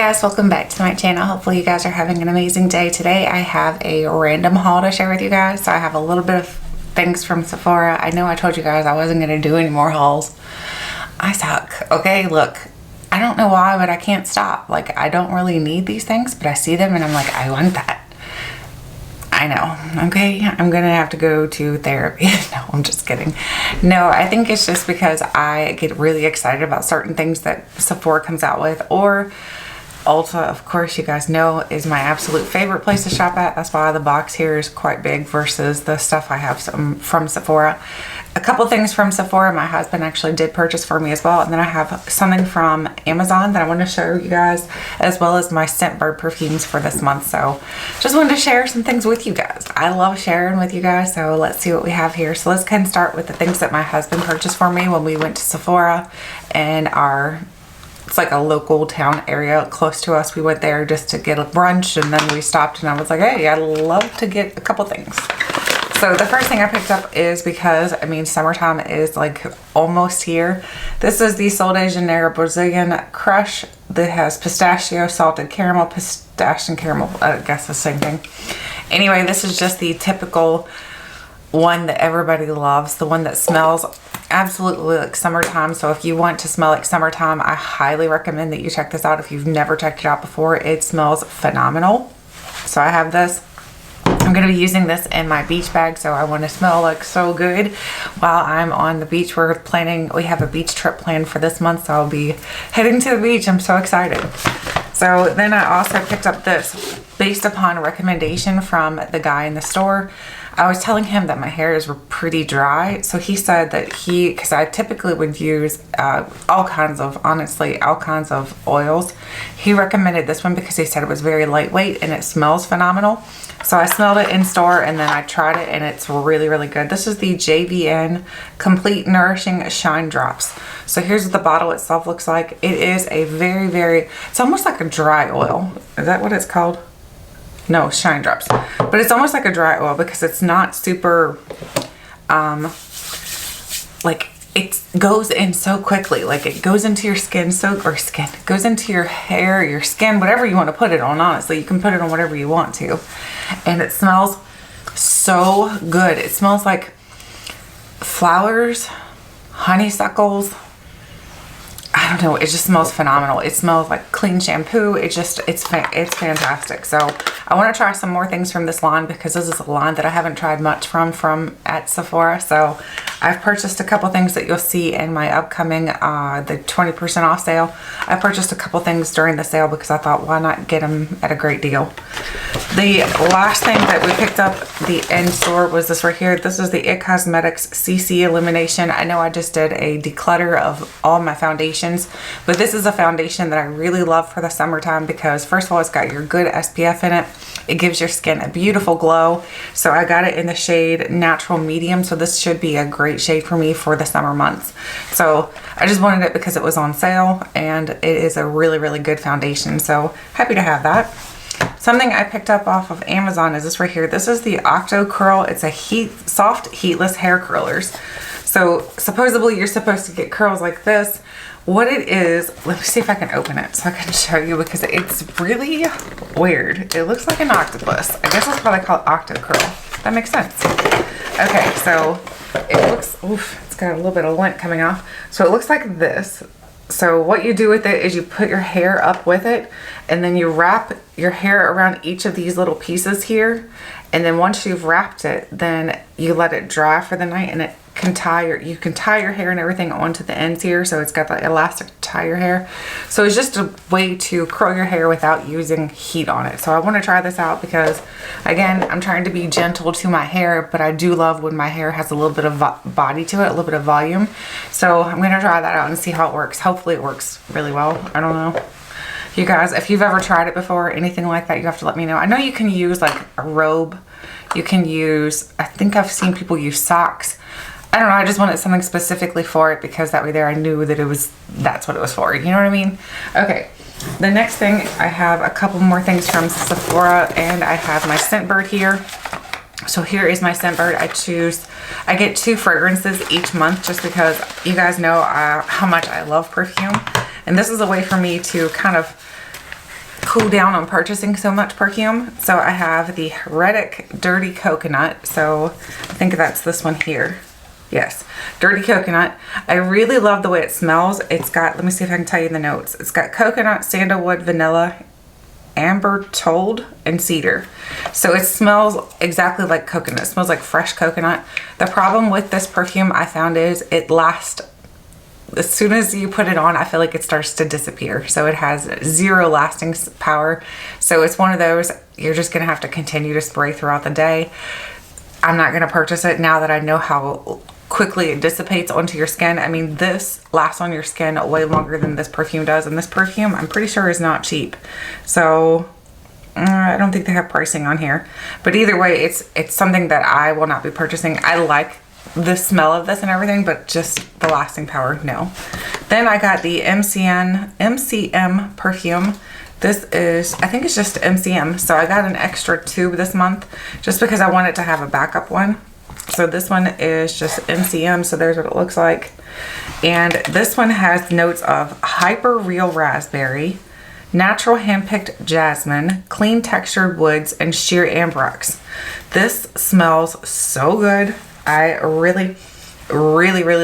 guys, welcome back to my channel. Hopefully you guys are having an amazing day. Today I have a random haul to share with you guys. So I have a little bit of things from Sephora. I know I told you guys I wasn't going to do any more hauls. I suck. Okay, look, I don't know why, but I can't stop. Like, I don't really need these things, but I see them and I'm like, I want that. I know. Okay, I'm gonna have to go to therapy. No, I'm just kidding. No, I think it's just because I get really excited about certain things that Sephora comes out with, or Ulta, of course, you guys know, is my absolute favorite place to shop at. That's why the box here is quite big versus the stuff I have from Sephora. A couple things from Sephora my husband actually did purchase for me as well, and then I have something from Amazon that I want to show you guys, as well as my Scentbird perfumes for this month. So just wanted to share some things with you guys. I love sharing with you guys, so let's see what we have here. So let's go ahead and start with the things that my husband purchased for me when we went to Sephora and it's like a local town area close to us. We went there just to get a brunch, and then we stopped and I was like, hey, I'd love to get a couple things. So the first thing I picked up is because, I mean, summertime is like almost here. This is the Soleil Janeiro Brazilian Crush that has pistachio, salted caramel, pistachio and caramel, I guess the same thing. Anyway, this is just the typical one that everybody loves, the one that smells absolutely like summertime. So if you want to smell like summertime, I highly recommend that you check this out. If you've never checked it out before, it smells phenomenal. So I have this. I'm going to be using this in my beach bag, so I want to smell like so good while I'm on the beach. We have a beach trip planned for this month, so I'll be heading to the beach. I'm so excited. So then I also picked up this based upon a recommendation from the guy in the store. I was telling him that my hair is pretty dry, so he said that because I typically would use all kinds of oils. He recommended this one because he said it was very lightweight and it smells phenomenal. So I smelled it in store and then I tried it and it's really, really good. This is the JVN Complete Nourishing Shine Drops. So here's what the bottle itself looks like. It is a very, it's almost like a dry oil. Is that what it's called? No, shine drops. But it's almost like a dry oil because it's not super, like it goes in so quickly. Like it goes into your goes into your hair, your skin, whatever you want to put it on, honestly. You can put it on whatever you want to. And it smells so good. It smells like flowers, honeysuckles. I don't know, it just smells phenomenal. It smells like clean shampoo. It's fantastic. So I want to try some more things from this line because this is a line that I haven't tried much from at Sephora. So I've purchased a couple things that you'll see in my upcoming the 20% off sale. I purchased a couple things during the sale because I thought, why not get them at a great deal. The last thing that we picked up the in store was this right here. This is the IT Cosmetics CC Illumination. I know I just did a declutter of all my foundations, but this is a foundation that I really love for the summertime because first of all, it's got your good SPF in it. It gives your skin a beautiful glow. So I got it in the shade Natural Medium. So this should be a great shade for me for the summer months. So I just wanted it because it was on sale and it is a really, really good foundation. So happy to have that. Something I picked up off of Amazon is this right here. This is the Octo Curl. It's a soft, heatless hair curlers. So supposedly you're supposed to get curls like this. What it is, let me see if I can open it so I can show you because it's really weird. It looks like an octopus. I guess that's why they call it Octo Curl. That makes sense. Okay, so it looks, it's got a little bit of lint coming off. So it looks like this. So what you do with it is you put your hair up with it and then you wrap your hair around each of these little pieces here. And then once you've wrapped it, then you let it dry for the night and you can tie your hair and everything onto the ends here. So it's got the elastic to tie your hair. So it's just a way to curl your hair without using heat on it. So I want to try this out because again, I'm trying to be gentle to my hair, but I do love when my hair has a little bit of body to it, a little bit of volume. So I'm going to try that out and see how it works. Hopefully it works really well. I don't know. You guys, if you've ever tried it before, anything like that, you have to let me know. I know you can use like a robe. You can use, I think I've seen people use socks. I don't know, I just wanted something specifically for it because that way there I knew that that's what it was for. You know what I mean? Okay, the next thing, I have a couple more things from Sephora and I have my Scentbird here. So here is my Scentbird. I get 2 fragrances each month just because you guys know how much I love perfume. And this is a way for me to kind of cool down on purchasing so much perfume. So I have the Reddick Dirty Coconut. So I think that's this one here. Yes, Dirty Coconut. I really love the way it smells. It's got, let me see if I can tell you the notes. It's got coconut, sandalwood, vanilla, amber told, and cedar. So it smells exactly like coconut. It smells like fresh coconut. The problem with this perfume I found is it lasts, as soon as you put it on, I feel like it starts to disappear. So it has zero lasting power. So it's one of those, you're just gonna have to continue to spray throughout the day. I'm not gonna purchase it now that I know how quickly it dissipates onto your skin. I mean, this lasts on your skin way longer than this perfume does, and this perfume I'm pretty sure is not cheap. So I don't think they have pricing on here, but either way, it's something that I will not be purchasing. I like the smell of this and everything, but just the lasting power, no. Then I got the MCM perfume. This is, I think it's just MCM, so I got an extra tube this month just because I wanted to have a backup one. So this one is just MCM, so there's what it looks like. And this one has notes of hyper real raspberry, natural handpicked jasmine, clean textured woods, and sheer ambrox. This smells so good. I really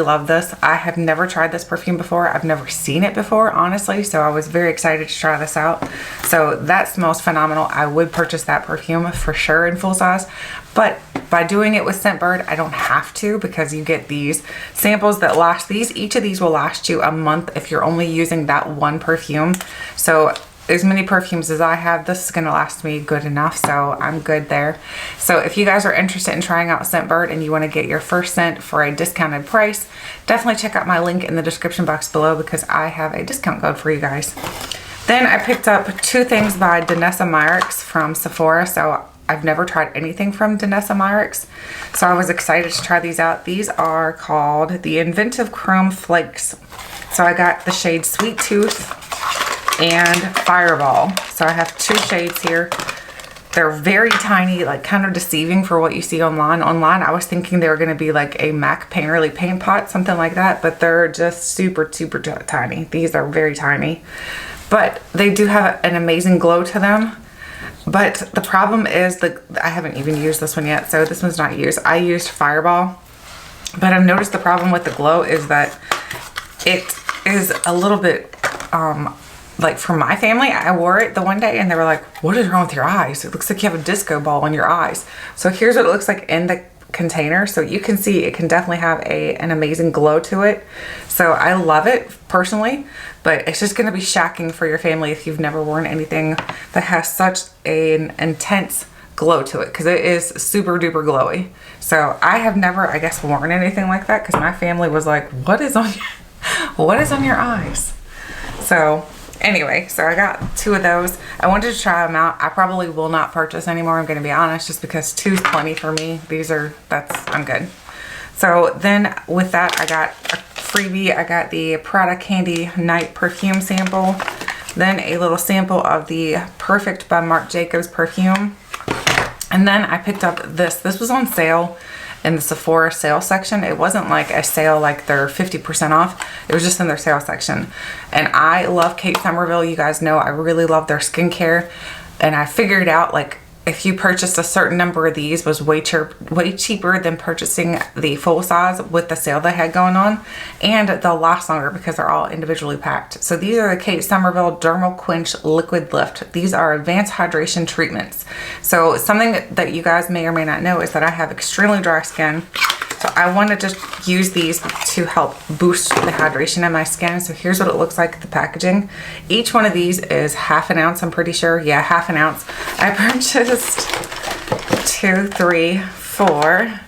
love this. I have never tried this perfume before. I've never seen it before, honestly, so I was very excited to try this out. So that smells phenomenal. I would purchase that perfume for sure in full size, but by doing it with Scentbird, I don't have to, because you get these samples that last, each of these will last you a month if you're only using that one perfume. So as many perfumes as I have, this is going to last me good enough, so I'm good there. So if you guys are interested in trying out Scentbird and you want to get your first scent for a discounted price, definitely check out my link in the description box below, because I have a discount code for you guys. Then I picked up two things by Vanessa Myrick from Sephora. So I've never tried anything from Vanessa Myrick, so I was excited to try these out. These are called the Inventive Chrome Flakes. So I got the shade Sweet Tooth and Fireball. So I have two shades here. They're very tiny, like kind of deceiving for what you see online. I was thinking they were going to be like a MAC Painterly paint pot, something like that, but they're just super tiny. These are very tiny, but they do have an amazing glow to them. But the problem is that I haven't even used this one yet, so this one's not used. I used Fireball, but I've noticed the problem with the glow is that it is a little bit like for my family. I wore it the one day and they were like, what is wrong with your eyes? It looks like you have a disco ball in your eyes. So here's what it looks like in the container. So you can see it can definitely have an amazing glow to it. So I love it personally, but it's just going to be shocking for your family if you've never worn anything that has such an intense glow to it, because it is super duper glowy. So I have never, I guess, worn anything like that, because my family was like, what is on your eyes? So anyway, so I got two of those. I wanted to try them out. I probably will not purchase anymore, I'm going to be honest, just because two's plenty for me. I'm good. So then with that, I got a freebie. I got the Prada Candy Night perfume sample, then a little sample of the Perfect by Marc Jacobs perfume. And then I picked up this. This was on sale in the Sephora sale section. It wasn't like a sale like they're 50% off. It was just in their sale section. And I love Kate Somerville. You guys know I really love their skincare. And I figured out, like, if you purchased a certain number of these was way cheaper than purchasing the full size with the sale they had going on, and they'll last longer because they're all individually packed. So these are the Kate Somerville Dermal Quench Liquid Lift. These are advanced hydration treatments. So something that you guys may or may not know is that I have extremely dry skin. So I wanted to use these to help boost the hydration in my skin. So here's what it looks like, the packaging. Each one of these is half an ounce, I'm pretty sure. Yeah, half an ounce. I purchased 2, 3, 4,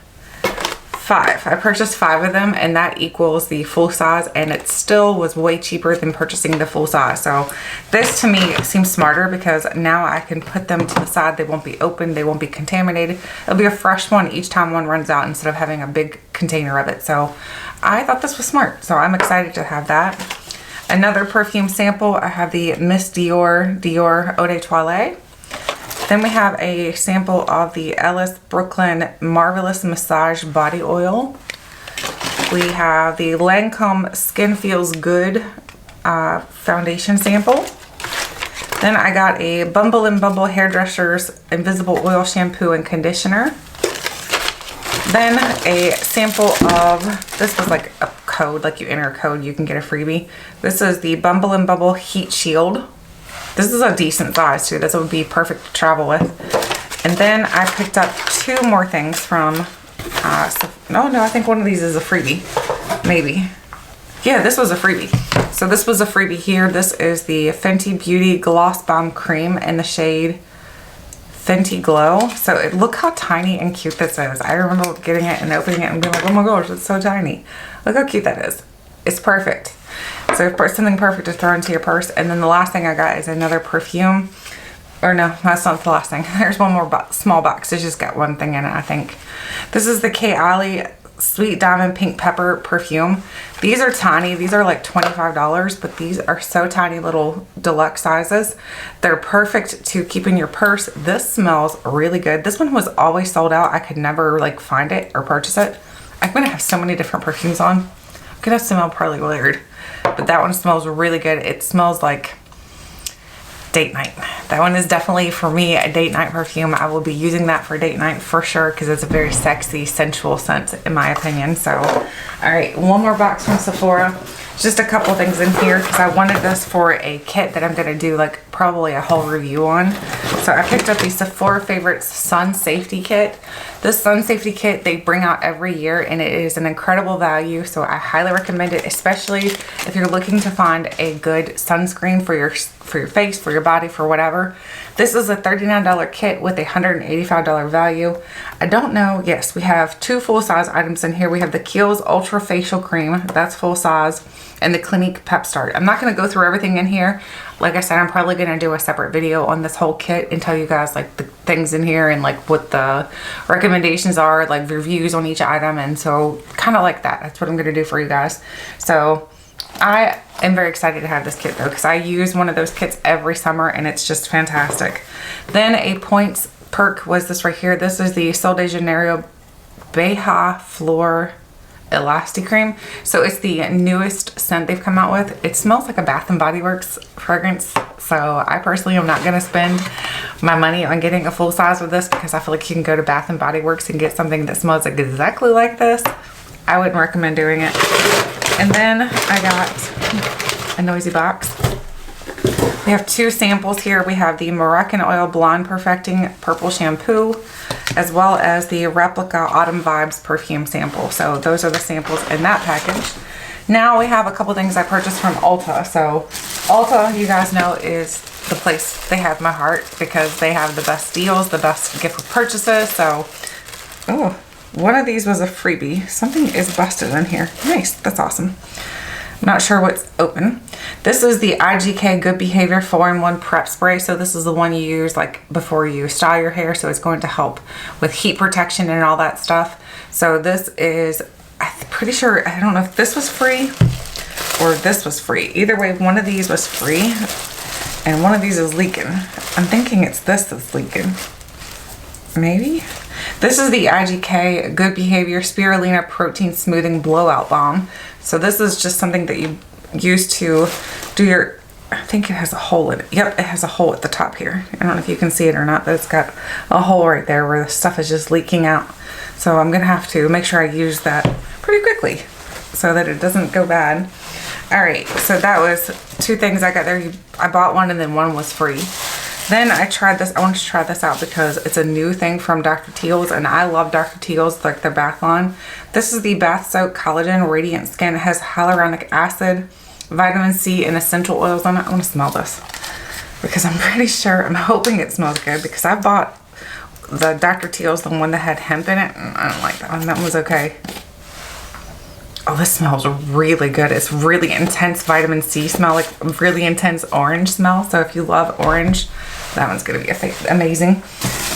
5. I purchased 5 of them, and that equals the full size, and it still was way cheaper than purchasing the full size. So this to me seems smarter, because now I can put them to the side. They won't be open, they won't be contaminated. It'll be a fresh one each time one runs out, instead of having a big container of it. So I thought this was smart, so I'm excited to have that. Another perfume sample, I have the Miss Dior Eau de Toilette. Then we have a sample of the Ellis Brooklyn Marvelous Massage Body Oil. We have the Lancome Skin Feels Good foundation sample. Then I got a Bumble Hairdresser's Invisible Oil Shampoo and Conditioner. Then a sample of, this was like a code, like you enter a code, you can get a freebie. This is the Bumble Heat Shield. This is a decent size too. This would be perfect to travel with. And then I picked up 2 more things from, no, I think one of these is a freebie, maybe. Yeah, this was a freebie. So this was a freebie here. This is the Fenty Beauty Gloss Balm Cream in the shade Fenty Glow. So look how tiny and cute this is. I remember getting it and opening it and being like, oh my gosh, it's so tiny. Look how cute that is. It's perfect. So something perfect to throw into your purse. And then the last thing I got is another perfume. Or no, that's not the last thing. There's one more small box. It's just got one thing in it, I think. This is the Kayali Sweet Diamond Pink Pepper perfume. These are tiny. These are like $25, but these are so tiny little deluxe sizes. They're perfect to keep in your purse. This smells really good. This one was always sold out. I could never like find it or purchase it. I'm gonna have so many different perfumes on. I'm gonna smell probably weird, but that one smells really good. It smells like date night. That one is definitely for me a date night perfume. I will be using that for date night for sure because it's a very sexy, sensual scent in my opinion. So, all right, one more box from Sephora. Just a couple things in here because I wanted this for a kit that I'm going to do like probably a whole review on. So I picked up the Sephora Favorites Sun Safety Kit. This Sun Safety Kit they bring out every year and it is an incredible value. So I highly recommend it, especially if you're looking to find a good sunscreen for your face, for your body, for whatever. This is a $39 kit with a $185 value. I don't know. Yes, we have 2 full-size items in here. We have the Kiehl's Ultra Facial Cream. That's full size. And the Clinique Pep Start. I'm not going to go through everything in here. Like I said, I'm probably going to do a separate video on this whole kit and tell you guys like the things in here and like what the recommendations are, like reviews on each item. And so kind of like that. That's what I'm going to do for you guys. So I am very excited to have this kit though because I use one of those kits every summer and it's just fantastic. Then a points perk was this right here. This is the Sol de Janeiro Beija Flor Elasti-Cream. So it's the newest scent they've come out with. It smells like a Bath and Body Works fragrance. So I personally am not going to spend my money on getting a full size with this because I feel like you can go to Bath and Body Works and get something that smells exactly like this. I wouldn't recommend doing it. And then I got a noisy box. We have 2 samples here. We have the Moroccan Oil Blonde Perfecting Purple Shampoo, as well as the Replica Autumn Vibes Perfume sample. So those are the samples in that package. Now we have a couple things I purchased from Ulta. So Ulta, you guys know, is the place they have my heart because they have the best deals, the best gift purchases. So, oh, one of these was a freebie. Something is busted in here. Nice, that's awesome. I'm not sure what's open. This is the IGK Good Behavior 4-in-1 Prep Spray. So this is the one you use like before you style your hair. So it's going to help with heat protection and all that stuff. So this is, I'm pretty sure, I don't know if this was free or this was free. Either way, one of these was free and one of these is leaking. I'm thinking it's this that's leaking. Maybe? This is the IGK Good Behavior Spirulina Protein Smoothing Blowout Balm. So this is just something that you use to do your, I think it has a hole in it. Yep, it has a hole at the top here. I don't know if you can see it or not, but it's got a hole right there where the stuff is just leaking out. So I'm gonna have to make sure I use that pretty quickly so that it doesn't go bad. All right, so that was 2 things I got there. I bought one and then one was free. Then I tried this. I wanted to try this out because it's a new thing from Dr. Teal's and I love Dr. Teal's, like their bath line. This is the Bath Soak Collagen Radiant Skin. It has hyaluronic acid, vitamin C, and essential oils on it. I want to smell this because I'm pretty sure, I'm hoping it smells good because I bought the Dr. Teal's, the one that had hemp in it. And I don't like that one. That one was okay. Oh, this smells really good. It's really intense vitamin C smell, like really intense orange smell. So if you love orange, that one's gonna be amazing.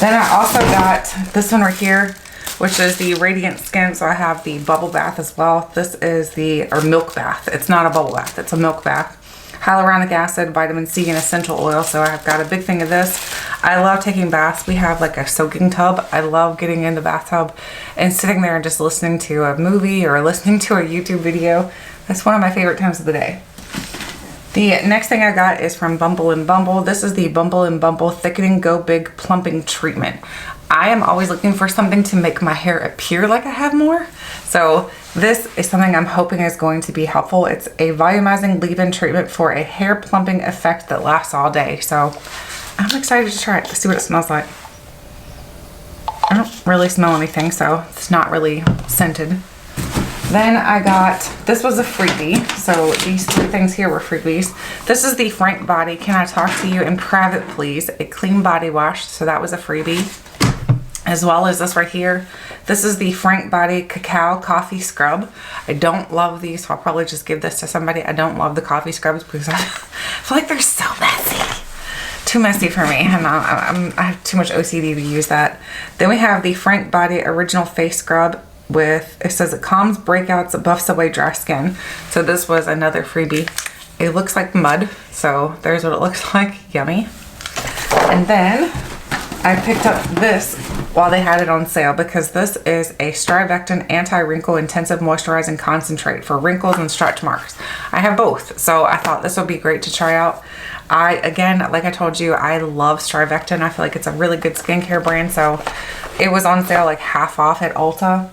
Then I also got this one right here, which is the Radiant Skin. So I have the bubble bath as well. This is the, or milk bath. It's not a bubble bath, it's a milk bath. Hyaluronic acid, vitamin C, and essential oil. So I've got a big thing of this. I love taking baths. We have like a soaking tub. I love getting in the bathtub and sitting there and just listening to a movie or listening to a YouTube video. That's one of my favorite times of the day. The next thing I got is from Bumble and Bumble. This is the Bumble and Bumble Thickening Go Big Plumping Treatment. I am always looking for something to make my hair appear like I have more. So this is something I'm hoping is going to be helpful. It's a volumizing leave-in treatment for a hair plumping effect that lasts all day. So I'm excited to try it to see what it smells like. I don't really smell anything, so it's not really scented. Then I got, this was a freebie. So these 3 things here were freebies. This is the Frank Body Can I Talk to You in Private Please, a clean body wash. So that was a freebie. As well as this right here. This is the Frank Body Cacao Coffee Scrub. I don't love these, so I'll probably just give this to somebody. I don't love the coffee scrubs because I feel like they're so messy. Too messy for me, and I have too much OCD to use that. Then we have the Frank Body Original Face Scrub with, it says it calms breakouts, buffs away dry skin. So this was another freebie. It looks like mud, so there's what it looks like. Yummy. And then I picked up this while they had it on sale because this is a Strivectin Anti-Wrinkle Intensive Moisturizing Concentrate for wrinkles and stretch marks. I have both, so I thought this would be great to try out. Again, like I told you, I love Strivectin. I feel like it's a really good skincare brand, so it was on sale like half off at Ulta.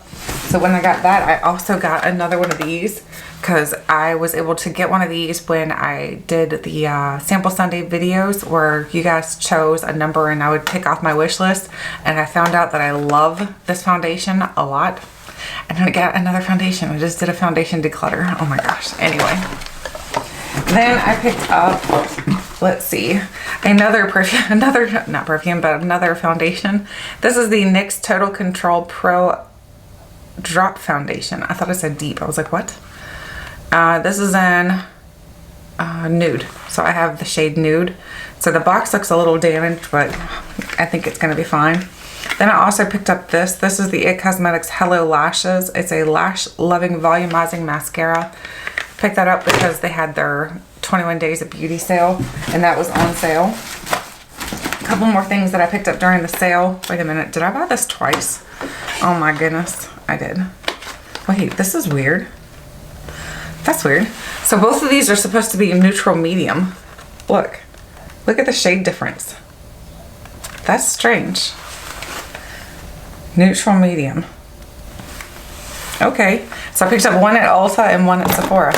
So when I got that, I also got another one of these because I was able to get one of these when I did the Sample Sunday videos where you guys chose a number and I would pick off my wish list, and I found out that I love this foundation a lot. And then I got another foundation. I just did a foundation declutter. Oh my gosh. Anyway. Then I picked up, let's see, another perfume, not perfume, but another foundation. This is the NYX Total Control Pro Drop Foundation. I thought it said deep. I was like, what? This is in nude. So I have the shade nude. So the box looks a little damaged, but I think it's going to be fine. Then I also picked up this. This is the IT Cosmetics Hello Lashes. It's a lash loving volumizing mascara. Picked that up because they had their 21 days of beauty sale, and that was on sale. A couple more things that I picked up during the sale. Wait a minute, did I buy this twice? Oh my goodness, I did. Wait, this is weird. That's weird. So both of these are supposed to be neutral medium. Look at the shade difference. That's strange. Neutral medium. Okay, so I picked up one at Ulta and one at Sephora.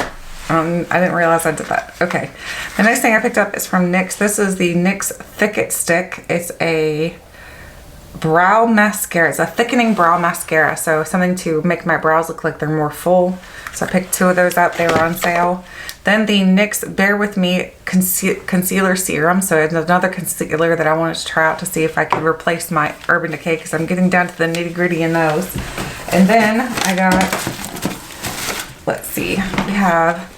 I didn't realize I did that. Okay, the next thing I picked up is from NYX. This is the NYX Thicket Stick. It's a brow mascara. It's a thickening brow mascara, so something to make my brows look like they're more full. So I picked 2 of those up. They were on sale. Then the NYX Bear With Me Concealer Serum. So it's another concealer that I wanted to try out to see if I could replace my Urban Decay because I'm getting down to the nitty gritty in those. And then I got, let's see, we have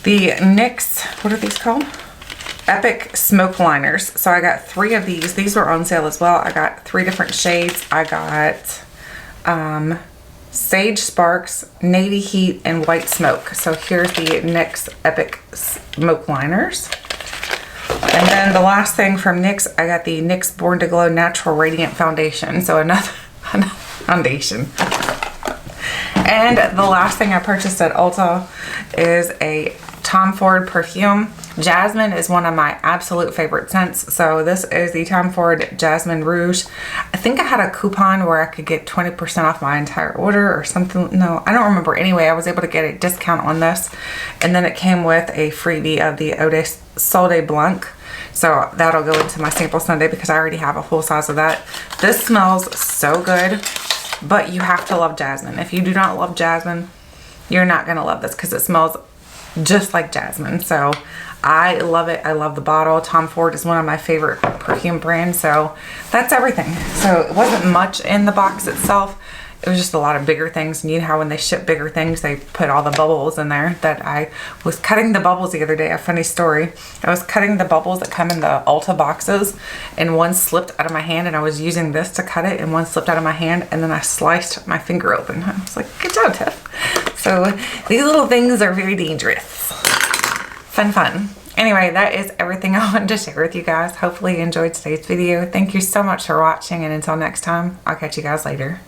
the NYX, what are these called? Epic Smoke Liners. So I got 3 of these. These were on sale as well. I got 3 different shades. I got Sage Sparks, Navy Heat, and White Smoke. So here's the NYX Epic Smoke Liners. And then the last thing from NYX, I got the NYX Born to Glow Natural Radiant Foundation. So another foundation. And the last thing I purchased at Ulta is a Tom Ford perfume. Jasmin is one of my absolute favorite scents. So this is the Tom Ford Jasmin Rouge. I think I had a coupon where I could get 20% off my entire order or something. No, I don't remember. Anyway, I was able to get a discount on this. And then it came with a freebie of the Eau de Sol de Blanc. So that'll go into my Sample Sunday because I already have a full size of that. This smells so good, but you have to love jasmine. If you do not love jasmine, you're not going to love this because it smells just like jasmine. So I love it. I love the bottle. Tom Ford is one of my favorite perfume brands. So that's everything. So it wasn't much in the box itself. It was just a lot of bigger things. And you know how when they ship bigger things, they put all the bubbles in there. That I was cutting the bubbles the other day. A funny story. I was cutting the bubbles that come in the Ulta boxes, and one slipped out of my hand, and I was using this to cut it, and one slipped out of my hand, and then I sliced my finger open. I was like, good job, Tiff. So these little things are very dangerous. Fun. Anyway, that is everything I wanted to share with you guys. Hopefully you enjoyed today's video. Thank you so much for watching, and until next time, I'll catch you guys later.